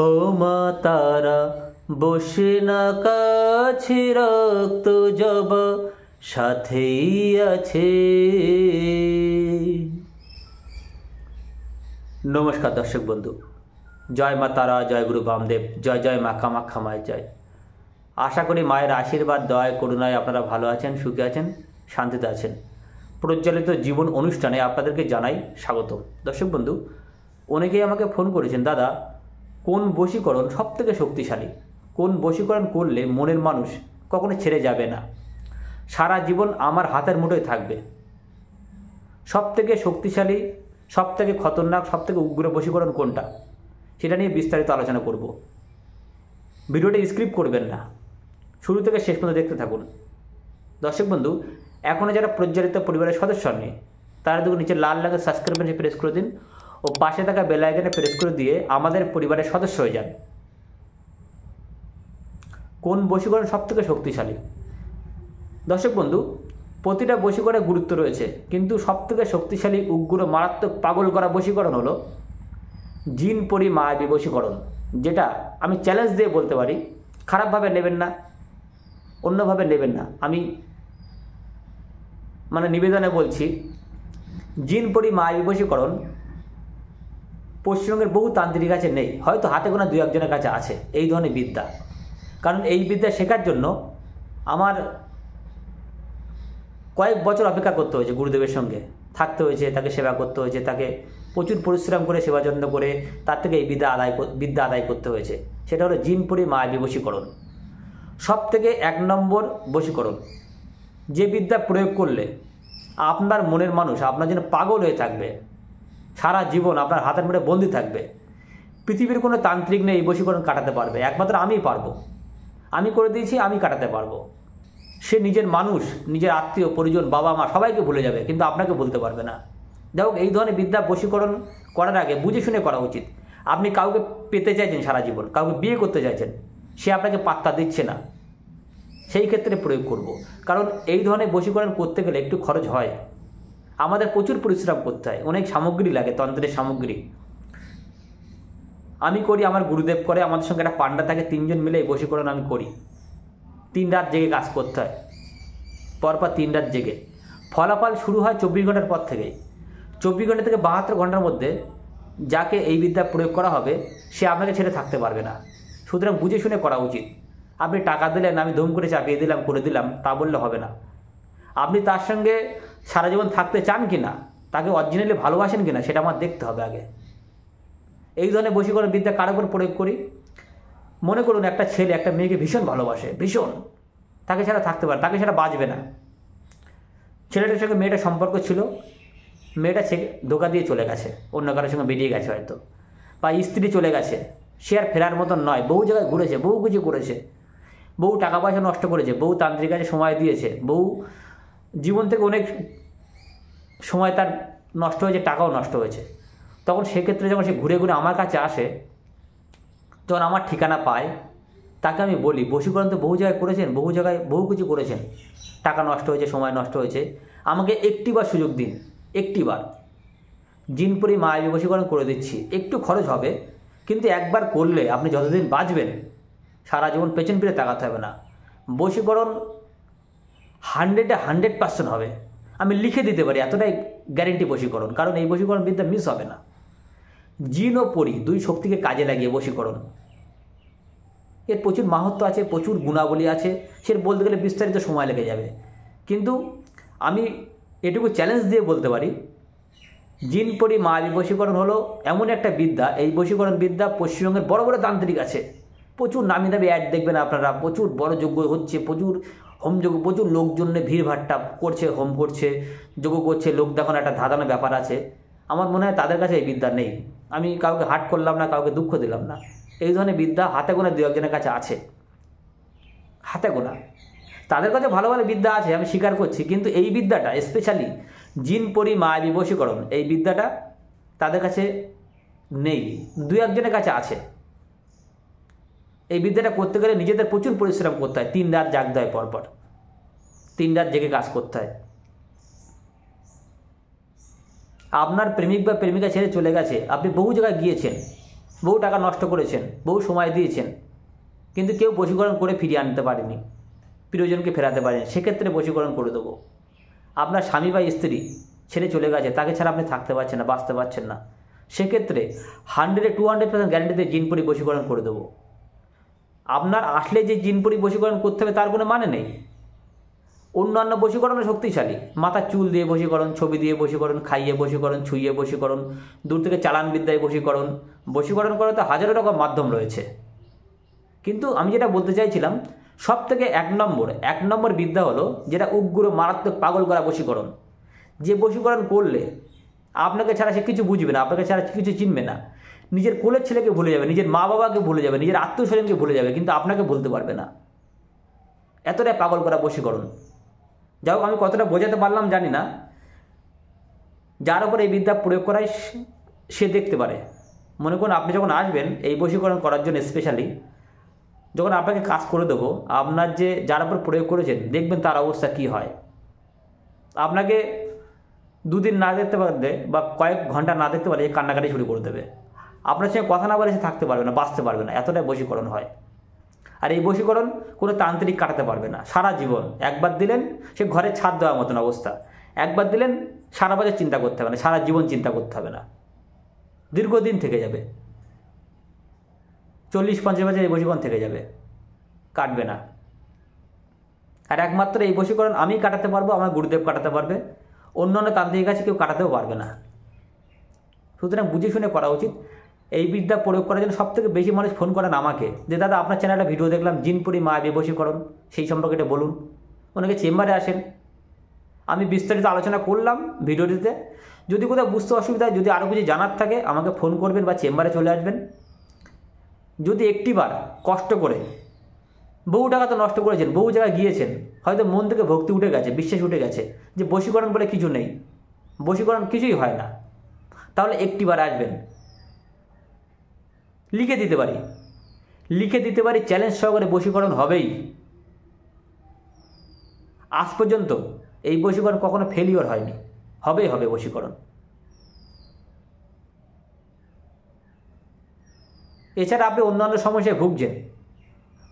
ও মা তারা বসে না কাছে রক্ত জবা সাথেই আছে। নমস্কার দর্শক বন্ধু, জয় মা তারা, জয় গুরু বামদেব, জয় জয় মা কামাখ্যা মায়ের জয়। আশা করি মায়ের আশীর্বাদ, দয়া, করুণায় আপনারা ভালো আছেন, সুখে আছেন, শান্তিতে আছেন। প্রজ্বলিত জীবন অনুষ্ঠানে আপনাদেরকে জানাই স্বাগত। দর্শক বন্ধু, অনেকেই আমাকে ফোন করেছেন, দাদা কোন বশীকরণ সবথেকে শক্তিশালী, কোন বশীকরণ করলে মনের মানুষ কখনো ছেড়ে যাবে না, সারা জীবন আমার হাতের মুঠোয় থাকবে। সবথেকে শক্তিশালী, সবথেকে খতরনাক, সবথেকে উগ্র বশীকরণ কোনটা, সেটা নিয়ে বিস্তারিত আলোচনা করব। ভিডিওটা স্ক্রিপ্ট করবেন না, শুরু থেকে শেষ পর্যন্ত দেখতে থাকুন। দর্শক বন্ধু, এখনও যারা প্রজ্বলিত পরিবারের সদস্য নেই তারা দেখুন নিচে লাল রঙের সাবস্ক্রাইব বাটনে প্রেস করে দিন ও পাশে থাকা বেল আইকনে প্রেস করে দিয়ে আমাদের পরিবারের সদস্য হয়ে যান। কোন বশীকরণ সবথেকে শক্তিশালী? দর্শক বন্ধু, প্রতিটা বশীকরণের গুরুত্ব রয়েছে, কিন্তু সবথেকে শক্তিশালী, উগ্র, মারাত্মক, পাগল করা বশীকরণ হলো জিন পরি মায়াবী বশীকরণ, যেটা আমি চ্যালেঞ্জ দিয়ে বলতে পারি। খারাপভাবে নেবেন না, অন্যভাবে নেবেন না, আমি নিবেদনে বলছি, জিন পরি মায়াবী বশীকরণ পশ্চিমবঙ্গের বহু তান্ত্রিক কাছে নেই, হয়তো হাতে গোনা দু একজনের কাছে আছে এই ধরনের বিদ্যা। কারণ এই বিদ্যা শেখার জন্য আমার কয়েক বছর অপেক্ষা করতে হয়েছে, গুরুদেবের সঙ্গে থাকতে হয়েছে, তাকে সেবা করতে হয়েছে, তাকে প্রচুর পরিশ্রম করে সেবা যত্ন করে তার থেকে এই বিদ্যা আদায় করতে হয়েছে। সেটা হলো জিন পরি মায়াবী বশীকরণ। সব থেকে 1 নম্বর বশীকরণ, যে বিদ্যা প্রয়োগ করলে আপনার মনের মানুষ আপনার জন্য পাগল হয়ে থাকবে, সারা জীবন আপনার হাতের মুঠে বন্দি থাকবে। পৃথিবীর কোনো তান্ত্রিক নেই এই বশীকরণ কাটাতে পারবে, একমাত্র আমিই পারবো। আমি করে দিয়েছি, আমি কাটাতে পারবো। সে নিজের মানুষ, নিজের আত্মীয় পরিজন, বাবা মা সবাইকে ভুলে যাবে, কিন্তু আপনাকে বলতে পারবে না। দেখো, এই ধরনের বিদ্যা বশীকরণ করার আগে বুঝে শুনে করা উচিত। আপনি কাউকে পেতে চাইছেন সারা জীবন, কাউকে বিয়ে করতে চাইছেন, সে আপনাকে পাত্তা দিচ্ছে না, সেই ক্ষেত্রে প্রয়োগ করব। কারণ এই ধরনের বশীকরণ করতে গেলে একটু খরচ হয়, আমাদের প্রচুর পরিশ্রম করতে হয়, অনেক সামগ্রী লাগে, তন্ত্রের সামগ্রী। আমি করি, আমার গুরুদেব করে, আমাদের সঙ্গে একটা পান্ডা থাকে, 3 জন মিলে এই বশীকরণ আমি করি। 3 রাত জেগে কাজ করতে হয়, পরপর 3 রাত জেগে। ফলাফল শুরু হয় 24 ঘন্টার পর থেকেই। 24 ঘন্টা থেকে 72 ঘন্টার মধ্যে যাকে এই বিদ্যা প্রয়োগ করা হবে সে আপনাকে ছেড়ে থাকতে পারবে না। সুতরাং বুঝে শুনে করা উচিত। আপনি টাকা দিলেন, আমি ধুম করে চাপিয়ে দিলাম, করে দিলাম, তা বললে হবে না। আপনি তার সঙ্গে সারা জীবন থাকতে চান কি না, তাকে অরিজিনালি ভালোবাসেন কি না, সেটা আমার দেখতে হবে আগে। এই ধরনের বশীকরণ বিদ্যা কার উপর প্রয়োগ করি? মনে করুন একটা ছেলে একটা মেয়েকে ভীষণ ভালোবাসে, ভীষণ, তাকে ছাড়া থাকতে পারে, তাকে ছাড়া বাঁচবে না। ছেলেটার সঙ্গে মেয়েটার সম্পর্ক ছিল, মেয়েটা ধোকা দিয়ে চলে গেছে, অন্য কারোর সঙ্গে বেরিয়ে গেছে হয়তো, বা স্ত্রী চলে গেছে, সে আর ফেরার মতন নয়। বহু জায়গায় ঘুরেছে, বহু কিছু করেছে, বহু টাকা পয়সা নষ্ট করেছে, বহু তান্ত্রিক কাছে সময় দিয়েছে, বহু জীবন থেকে অনেক সময় তার নষ্ট হয়েছে, টাকাও নষ্ট হয়েছে। তখন সেক্ষেত্রে যখন সে ঘুরে ঘুরে আমার কাছে আসে, যখন আমার ঠিকানা পায়, তাকে আমি বলি, বশীকরণ তো বহু জায়গায় করেছেন, বহু জায়গায় বহু কিছু করেছেন, টাকা নষ্ট হয়েছে, সময় নষ্ট হয়েছে, আমাকে একটিবার সুযোগ দিন, একটিবার। জিন পরি মায়াবী বশীকরণ করে দিচ্ছি, একটু খরচ হবে, কিন্তু একবার করলে আপনি যতদিন বাঁচবেন সারা জীবন পেছন ফিরে তাকাতে হবে না। বশীকরণ 100-এ 100% হবে, আমি লিখে দিতে পারি, এতটাই গ্যারেন্টি বশীকরণ। কারণ এই বশীকরণ বিদ্যা মিস হবে না। জিন ও পরি 2 শক্তিকে কাজে লাগিয়ে বশীকরণ, এর প্রচুর মাহাত্ম্য আছে, প্রচুর গুণাবলী আছে, সে বলতে গেলে বিস্তারিত সময় লেগে যাবে। কিন্তু আমি এটুকু চ্যালেঞ্জ দিয়ে বলতে পারি, জিন পরি মায়াবী বশীকরণ হলো এমন একটা বিদ্যা, এই বশীকরণ বিদ্যা পশ্চিমবঙ্গের বড় বড় তান্ত্রিক আছে, প্রচুর নামি দামি অ্যাড দেখবেন আপনারা, প্রচুর বড় যজ্ঞ হচ্ছে, প্রচুর হোমযজ্ঞ, প্রচুর লোকজন ভিড়ভাট্টা করছে, হোম করছে, যজ্ঞ করছে, লোক দেখানো একটা ধাঁধানো ব্যাপার আছে। আমার মনে হয় তাদের কাছে এই বিদ্যা নেই। আমি কাউকে হার্ট করলাম না, কাউকে দুঃখ দিলাম না, এই ধরনের বিদ্যা হাতে গোনা 2-1 কাছে আছে, হাতে গোনা। তাদের কাছে ভালো ভালো বিদ্যা আছে, আমি স্বীকার করছি, কিন্তু এই বিদ্যাটা স্পেশালি জিন পরি মায়াবী বশীকরণ, এই বিদ্যাটা তাদের কাছে নেই, 2-1 কাছে আছে। এই বিদ্যাটা করতে গেলে নিজেদের প্রচুর পরিশ্রম করতে হয়, 3 রাত জাগতে হয়, পরপর 3 রাত জেগে কাজ করতে হয়। আপনার প্রেমিক বা প্রেমিকা ছেড়ে চলে গেছে, আপনি বহু জায়গায় গিয়েছেন, বহু টাকা নষ্ট করেছেন, বহু সময় দিয়েছেন, কিন্তু কেউ বশীকরণ করে ফিরিয়ে আনতে পারেনি, প্রিয়জনকে ফেরাতে পারেনি। সেক্ষেত্রে বশীকরণ করে দেবো। আপনার স্বামী বা স্ত্রী ছেড়ে চলে গেছে, তাকে ছাড়া আপনি থাকতে পারছেন না, বাঁচতে পারছেন না, সেক্ষেত্রে 100-200% গ্যারান্টিতে জিনপরি বশীকরণ করে দেবো। আপনার আসলে যে জিনপরি বশীকরণ করতে হবে তার কোনো মানে নেই। অন্যান্য বশীকরণও শক্তিশালী, মাথার চুল দিয়ে বশীকরণ, ছবি দিয়ে বশীকরণ, খাইয়ে বশীকরণ, ছুঁয়ে বশীকরণ, দূর থেকে চালান বিদ্যায় বশীকরণ। বশীকরণ করার তো হাজারো রকম মাধ্যম রয়েছে, কিন্তু আমি যেটা বলতে চাইছিলাম, সব থেকে এক নম্বর বিদ্যা হলো যেটা উগ্র মারাত্মক পাগল করা বশীকরণ। যে বশীকরণ করলে আপনাকে ছাড়া সে কিছু বুঝবে না, আপনাকে ছাড়া কিছু চিনবে না, নিজের কোলের ছেলেকে ভুলে যাবে, নিজের মা বাবাকে ভুলে যাবে, নিজের আত্মীয় স্বজনকে ভুলে যাবে, কিন্তু আপনাকে বলতে পারবে না। এতটাই পাগল করা বশীকরণ। যাই হোক, আমি কতটা বোঝাতে পারলাম জানি না। যার উপর এই বিদ্যা প্রয়োগ করায় সে দেখতে পারে। মনে করুন আপনি যখন আসবেন এই বশীকরণ করার জন্য, স্পেশালি যখন আপনাকে কাজ করে দেবো, আপনার যে যার উপর প্রয়োগ করেছেন দেখবেন তার অবস্থা কি হয়। আপনাকে দুদিন না দেখতে পারলে বা কয়েক ঘন্টা না দেখতে পারলে কান্নাকাটি শুরু করে দেবে, আপনার সঙ্গে কথা না বলে সে থাকতে পারবে না, বাঁচতে পারবে না, এতটাই বশীকরণ হয়। আর এই বশীকরণ কোনো তান্ত্রিক কাটাতে পারবে না। সারা জীবন একবার দিলেন, সে ঘরে ছাদ দেওয়ার মতন অবস্থা। একবার দিলেন, সারা বছর চিন্তা করতে হবে না, সারা জীবন চিন্তা করতে হবে না, দীর্ঘদিন থেকে যাবে। 40-50 বছর এই বশীকরণ থেকে যাবে, কাটবে না। আর একমাত্র এই বশীকরণ আমি কাটাতে পারবো, আমার গুরুদেব কাটাতে পারবে, অন্যান্য তান্ত্রিক কাছে কেউ কাটাতেও পারবে না। সুতরাং বুঝে শুনে করা উচিত। এই বিদ্যা প্রয়োগ করার জন্য সবথেকে বেশি মানুষ ফোন করেন আমাকে, যে দাদা আপনার চ্যানেলে ভিডিও দেখলাম জিনপুরি মায়াবী বশীকরণ, সেই সম্পর্কে এটা বলুন। অনেকে চেম্বারে আসেন, আমি বিস্তারিত আলোচনা করলাম ভিডিওটিতে। যদি কোথাও বুঝতে অসুবিধা হয়, যদি আরও কিছু জানার থাকে আমাকে ফোন করবেন বা চেম্বারে চলে আসবেন। যদি একটিবার কষ্ট করে, বহু টাকা তো নষ্ট করেছেন, বহু জায়গায় গিয়েছেন, হয়তো মন থেকে ভক্তি উঠে গেছে, বিশ্বাস উঠে গেছে যে বশীকরণ বলে কিছু নেই, বশীকরণ কিছুই হয় না, তাহলে একটিবার আসবেন। লিখে দিতে পারি চ্যালেঞ্জ সহকারে বশীকরণ হবেই। আজ পর্যন্ত এই বশীকরণ কখনো ফেলিওর হয়নি, হবেই হবে বশীকরণ। এছাড়া আপনি অন্যান্য সমস্যায় ভুগছেন,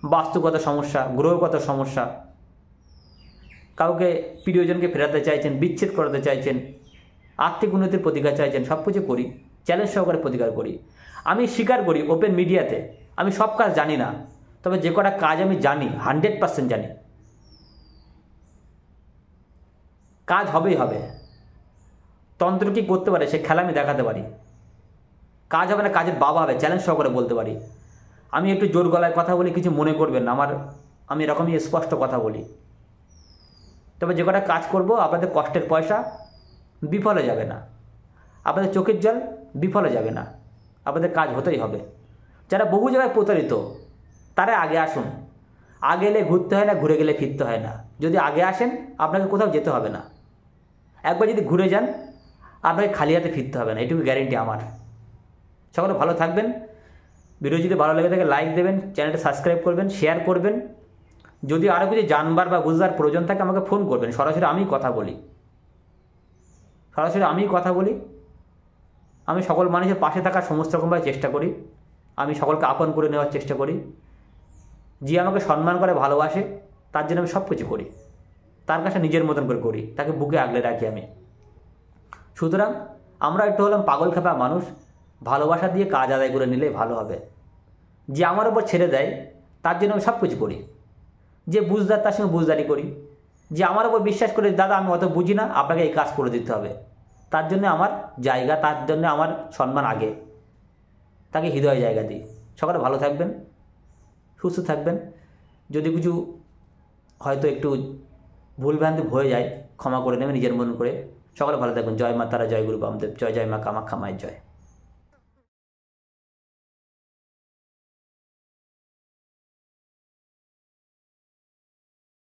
বাস্তুগত সমস্যা, গ্রহগত সমস্যা, কাউকে প্রিয়জনকে ফেরাতে চাইছেন, বিচ্ছেদ করাতে চাইছেন, আর্থিক উন্নতির প্রতিকার চাইছেন, সব কিছু করি, চ্যালেঞ্জ সহকারে প্রতিকার করি। আমি স্বীকার করি ওপেন মিডিয়াতে আমি সব কাজ জানি না, তবে যে কটা কাজ আমি জানি 100% জানি, কাজ হবেই হবে। তন্ত্র কি করতে পারে সে খেলা আমি দেখাতে পারি। কাজ হবে না, কাজের বাবা হবে, চ্যালেঞ্জ সহকারে বলতে পারি। আমি একটু জোর গলায় কথা বলি, কিছু মনে করবেন না, আমি এরকমই স্পষ্ট কথা বলি। তবে যে কটা কাজ করব, আপনাদের কষ্টের পয়সা বিফলে যাবে না, আপনাদের চোখের জল বিফলে যাবে না, আপনাদের কাজ হতেই হবে। যারা বহু জায়গায় প্রতারিত তারা আগে আসুন। আগে এলে ঘুরতে হয় না, ঘুরে গেলে ফিরতে হয় না। যদি আগে আসেন আপনাকে কোথাও যেতে হবে না, একবার যদি ঘুরে যান আপনাকে খালি হাতে ফিরতে হবে না, এটুকু গ্যারেন্টি আমার। সকলে ভালো থাকবেন। ভিডিও যদি ভালো লেগে থাকে লাইক দেবেন, চ্যানেলটা সাবস্ক্রাইব করবেন, শেয়ার করবেন। যদি আরও কিছু জানবার বা বুঝবার প্রয়োজন থাকে আমাকে ফোন করবেন, সরাসরি আমি কথা বলি। আমি সকল মানুষের পাশে থাকার সমস্ত রকমভাবে চেষ্টা করি। আমি সকলকে আপন করে নেওয়ার চেষ্টা করি। যে আমাকে সম্মান করে, ভালোবাসে, তার জন্য আমি সব কিছু করি, তার কাছে নিজের মতন করে করি, তাকে বুকে আগলে রাখি আমি। সুতরাং আমরা একটু হলাম পাগল খেপা মানুষ, ভালোবাসা দিয়ে কাজ আদায় করে নিলে ভালো হবে। যে আমার উপর ছেড়ে দেয় তার জন্য আমি সব কিছু করি, যে বুঝদার তার সঙ্গে বুঝদারি করি, যে আমার উপর বিশ্বাস করে দাদা আমি অত বুঝি না, আপনাকে এই কাজ করে দিতে হবে, তার জন্য আমার জায়গা, তার জন্য আমার সম্মান আগে, তাকে হৃদয় জায়গা দিই। সকলে ভালো থাকবেন, সুস্থ থাকবেন। যদি কিছু হয়তো একটু ভুলভ্রান্তি হয়ে যায় ক্ষমা করে নেবেন নিজের মন করে। সকলে ভালো থাকবেন। জয় মা তারা, জয় গুরু বামদেব, জয় মা কামাখ্যা মায়ের জয়।